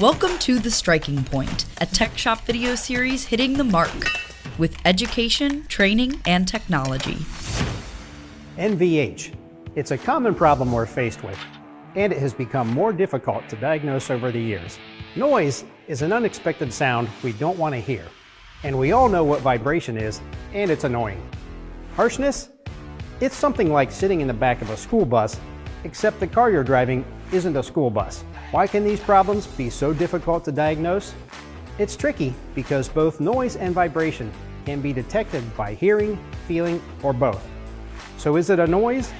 Welcome to The Striking Point, a tech shop video series hitting the mark with education, training, and technology. NVH. It's a common problem we're faced with, and it has become more difficult to diagnose over the years. Noise is an unexpected sound we don't want to hear, and we all know what vibration is, and it's annoying. Harshness? It's something like sitting in the back of a school bus, except the car you're driving isn't a school bus. Why can these problems be so difficult to diagnose? It's tricky because both noise and vibration can be detected by hearing, feeling, or both. So is it a noise?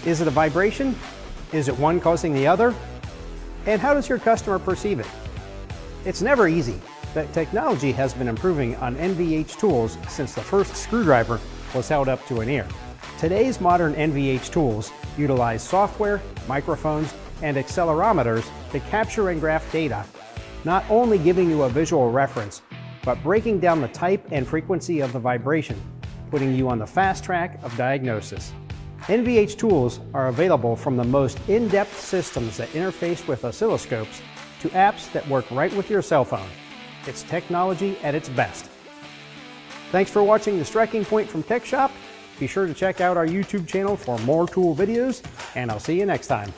Is it a vibration? Is it one causing the other? And how does your customer perceive it? It's never easy, but technology has been improving on NVH tools since the first screwdriver was held up to an ear. Today's modern NVH tools utilize software, microphones, and accelerometers to capture and graph data, not only giving you a visual reference, but breaking down the type and frequency of the vibration, putting you on the fast track of diagnosis. NVH tools are available from the most in-depth systems that interface with oscilloscopes to apps that work right with your cell phone. It's technology at its best. Thanks for watching The Striking Point from Tech Shop. Be sure to check out our YouTube channel for more tool videos, and I'll see you next time.